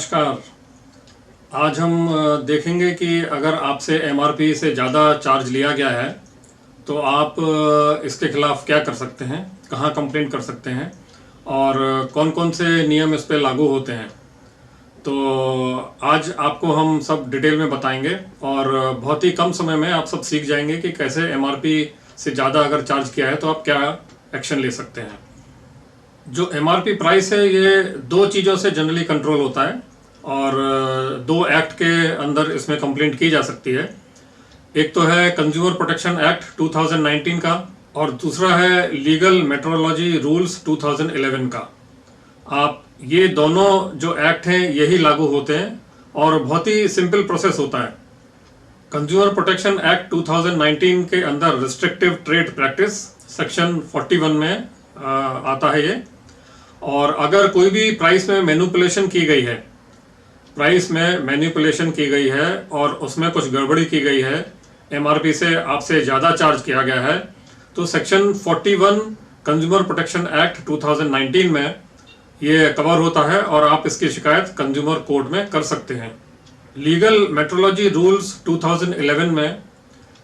नमस्कार। आज हम देखेंगे कि अगर आपसे एमआरपी से ज़्यादा चार्ज लिया गया है तो आप इसके खिलाफ क्या कर सकते हैं, कहाँ कंप्लेंट कर सकते हैं और कौन कौन से नियम इस पे लागू होते हैं। तो आज आपको हम सब डिटेल में बताएंगे और बहुत ही कम समय में आप सब सीख जाएंगे कि कैसे एमआरपी से ज़्यादा अगर चार्ज किया है तो आप क्या एक्शन ले सकते हैं। जो एमआरपी प्राइस है ये दो चीज़ों से जनरली कंट्रोल होता है और दो एक्ट के अंदर इसमें कंप्लेंट की जा सकती है। एक तो है कंज्यूमर प्रोटेक्शन एक्ट 2019 का और दूसरा है लीगल मेट्रोलॉजी रूल्स 2011 का। आप ये दोनों जो एक्ट हैं यही लागू होते हैं और बहुत ही सिंपल प्रोसेस होता है। कंज्यूमर प्रोटेक्शन एक्ट 2019 के अंदर रिस्ट्रिक्टिव ट्रेड प्रैक्टिस सेक्शन 41 में आता है ये। और अगर कोई भी प्राइस में मैनिपुलेशन की गई है, और उसमें कुछ गड़बड़ी की गई है, एमआरपी से आपसे ज़्यादा चार्ज किया गया है, तो सेक्शन 41 कंज्यूमर प्रोटेक्शन एक्ट 2019 में ये कवर होता है और आप इसकी शिकायत कंज्यूमर कोर्ट में कर सकते हैं। लीगल मेट्रोलॉजी रूल्स 2011 में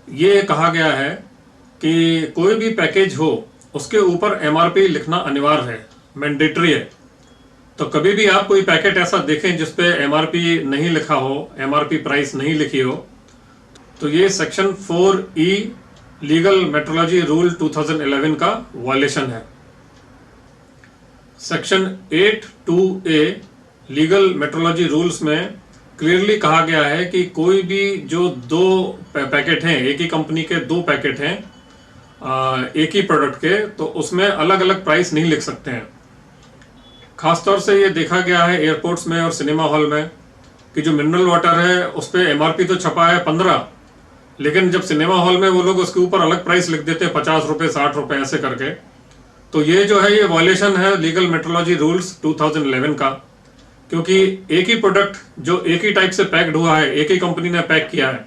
ये कहा गया है कि कोई भी पैकेज हो उसके ऊपर एमआरपी लिखना अनिवार्य है, मैंडेटरी है। तो कभी भी आप कोई पैकेट ऐसा देखें जिस पे एमआरपी नहीं लिखा हो, एमआरपी प्राइस नहीं लिखी हो, तो ये section 4E legal metrology rule 2011 का वायलेशन है। Section 8(2)A legal metrology rules में क्लियरली कहा गया है कि कोई भी जो दो पैकेट हैं, एक ही कंपनी के दो पैकेट हैं एक ही प्रोडक्ट के, तो उसमें अलग अलग प्राइस नहीं लिख सकते हैं। खासतौर से ये देखा गया है एयरपोर्ट्स में और सिनेमा हॉल में कि जो मिनरल वाटर है उस पर एमआरपी तो छपा है 15, लेकिन जब सिनेमा हॉल में वो लोग उसके ऊपर अलग प्राइस लिख देते हैं, 50 रुपये 60 रुपये ऐसे करके। तो ये जो है ये वायलेशन है लीगल मेट्रोलॉजी रूल्स 2011 का, क्योंकि एक ही प्रोडक्ट जो एक ही टाइप से पैक्ड हुआ है, एक ही कंपनी ने पैक किया है,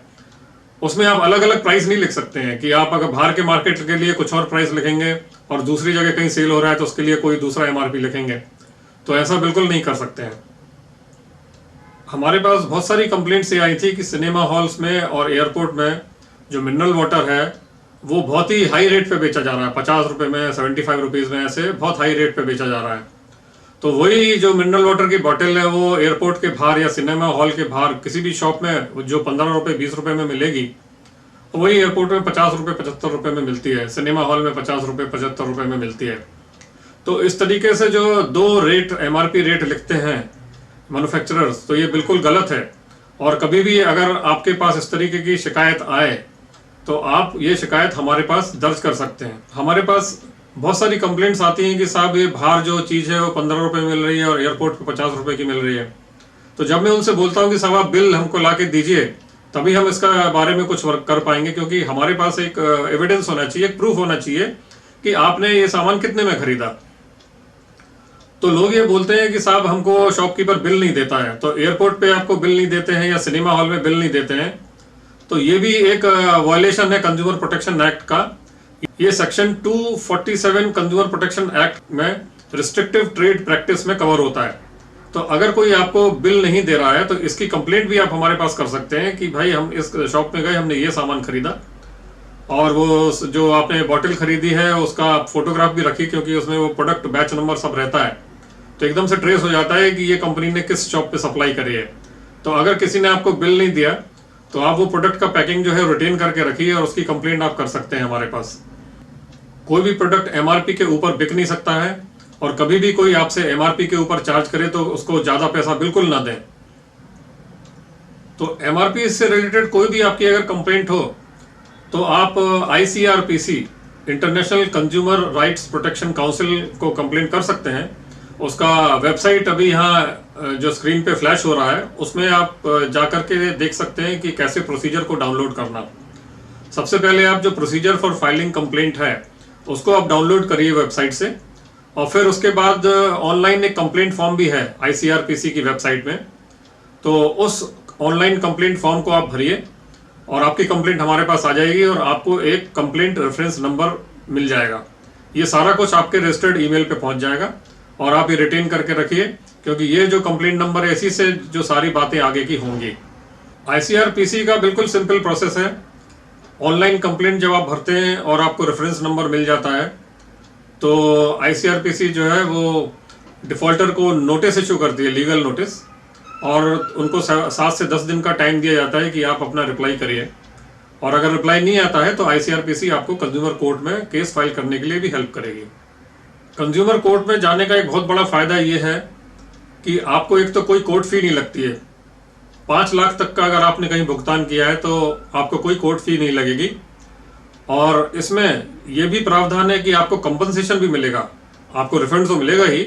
उसमें आप अलग अलग प्राइस नहीं लिख सकते हैं कि आप अगर बाहर के मार्केट के लिए कुछ और प्राइस लिखेंगे और दूसरी जगह कहीं सेल हो रहा है तो उसके लिए कोई दूसरा एमआरपी लिखेंगे। तो ऐसा बिल्कुल नहीं कर सकते हैं। हमारे पास बहुत सारी कंप्लेंट्स ये आई थी कि सिनेमा हॉल्स में और एयरपोर्ट में जो मिनरल वाटर है वो बहुत ही हाई रेट पे बेचा जा रहा है, 50 रुपये में, 75 रुपीज़ में, ऐसे बहुत हाई रेट पे बेचा जा रहा है। तो वही जो मिनरल वाटर की बोतल है वो एयरपोर्ट के बाहर या सिनेमा हॉल के बाहर किसी भी शॉप में जो 15 रुपये 20 रुपये में मिलेगी, वही एयरपोर्ट में 50 रुपये 75 रुपये में मिलती है, सिनेमा हॉल में 50 रुपये 75 रुपये में मिलती है। तो इस तरीके से जो दो रेट एमआरपी रेट लिखते हैं मैन्युफैक्चरर्स, तो ये बिल्कुल गलत है। और कभी भी अगर आपके पास इस तरीके की शिकायत आए तो आप ये शिकायत हमारे पास दर्ज कर सकते हैं। हमारे पास बहुत सारी कंप्लेंट्स आती हैं कि साहब ये बाहर जो चीज़ है वो 15 रुपये मिल रही है और एयरपोर्ट पे 50 रुपये की मिल रही है। तो जब मैं उनसे बोलता हूँ कि साहब आप बिल हमको ला के दीजिए, तभी हम इसका बारे में कुछ वर्क कर पाएंगे, क्योंकि हमारे पास एक एविडेंस होना चाहिए, एक प्रूफ होना चाहिए कि आपने ये सामान कितने में खरीदा। तो लोग ये बोलते हैं कि साहब हमको शॉपकीपर बिल नहीं देता है, तो एयरपोर्ट पे आपको बिल नहीं देते हैं या सिनेमा हॉल में बिल नहीं देते हैं, तो ये भी एक वायलेशन है कंज्यूमर प्रोटेक्शन एक्ट का। ये सेक्शन 247 कंज्यूमर प्रोटेक्शन एक्ट में रिस्ट्रिक्टिव ट्रेड प्रैक्टिस में कवर होता है। तो अगर कोई आपको बिल नहीं दे रहा है तो इसकी कंप्लेंट भी आप हमारे पास कर सकते हैं कि भाई हम इस शॉप में गए, हमने ये सामान खरीदा और वो जो आपने बॉटल खरीदी है उसका फोटोग्राफ भी रखी, क्योंकि उसमें वो प्रोडक्ट बैच नंबर सब रहता है, तो एकदम से ट्रेस हो जाता है कि ये कंपनी ने किस शॉप पे सप्लाई करी है। तो अगर किसी ने आपको बिल नहीं दिया तो आप वो प्रोडक्ट का पैकिंग जो है रिटेन करके रखिए और उसकी कंप्लेंट आप कर सकते हैं हमारे पास। कोई भी प्रोडक्ट एमआरपी के ऊपर बिक नहीं सकता है और कभी भी कोई आपसे एमआरपी के ऊपर चार्ज करे तो उसको ज़्यादा पैसा बिल्कुल ना दें। तो एमआरपी से रिलेटेड कोई भी आपकी अगर कंप्लेंट हो तो आप ICRPC international consumer rights protection council को कंप्लेंट कर सकते हैं। उसका वेबसाइट अभी यहाँ जो स्क्रीन पे फ्लैश हो रहा है उसमें आप जाकर के देख सकते हैं कि कैसे प्रोसीजर को डाउनलोड करना। सबसे पहले आप जो प्रोसीजर फॉर फाइलिंग कंप्लेंट है उसको आप डाउनलोड करिए वेबसाइट से, और फिर उसके बाद ऑनलाइन एक कंप्लेंट फॉर्म भी है ICRPC की वेबसाइट में, तो उस ऑनलाइन कंप्लेंट फॉर्म को आप भरिए और आपकी कंप्लेंट हमारे पास आ जाएगी और आपको एक कंप्लेंट रेफरेंस नंबर मिल जाएगा। ये सारा कुछ आपके रजिस्टर्ड ईमेल पे पहुंच जाएगा और आप ये रिटेन करके रखिए, क्योंकि ये जो कंप्लेंट नंबर है इसी से जो सारी बातें आगे की होंगी। ICRPC का बिल्कुल सिंपल प्रोसेस है। ऑनलाइन कंप्लेंट जब आप भरते हैं और आपको रेफरेंस नंबर मिल जाता है तो ICRPC जो है वो डिफॉल्टर को नोटिस इशू करती है, लीगल नोटिस, और उनको 7 से 10 दिन का टाइम दिया जाता है कि आप अपना रिप्लाई करिए। और अगर रिप्लाई नहीं आता है तो ICRPC आपको कंज्यूमर कोर्ट में केस फाइल करने के लिए भी हेल्प करेगी। कंज्यूमर कोर्ट में जाने का एक बहुत बड़ा फायदा ये है कि आपको एक तो कोई कोर्ट फी नहीं लगती है। 5 लाख तक का अगर आपने कहीं भुगतान किया है तो आपको कोई कोर्ट फी नहीं लगेगी। और इसमें यह भी प्रावधान है कि आपको कंपनसेशन भी मिलेगा। आपको रिफंड तो मिलेगा ही,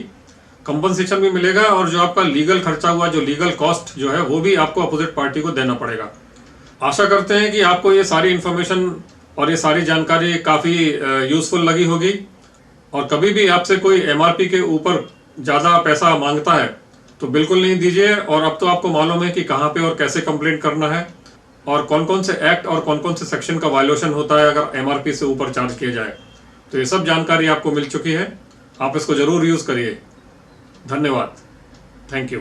कंपनसेशन भी मिलेगा, और जो आपका लीगल खर्चा हुआ, जो लीगल कॉस्ट जो है, वो भी आपको अपोजिट पार्टी को देना पड़ेगा। आशा करते हैं कि आपको ये सारी इन्फॉर्मेशन और ये सारी जानकारी काफ़ी यूजफुल लगी होगी। और कभी भी आपसे कोई MRP के ऊपर ज़्यादा पैसा मांगता है तो बिल्कुल नहीं दीजिए। और अब तो आपको मालूम है कि कहाँ पे और कैसे कंप्लेंट करना है और कौन कौन से एक्ट और कौन कौन से सेक्शन का वायलेशन होता है अगर MRP से ऊपर चार्ज किया जाए। तो ये सब जानकारी आपको मिल चुकी है, आप इसको ज़रूर यूज़ करिए। धन्यवाद, थैंक यू।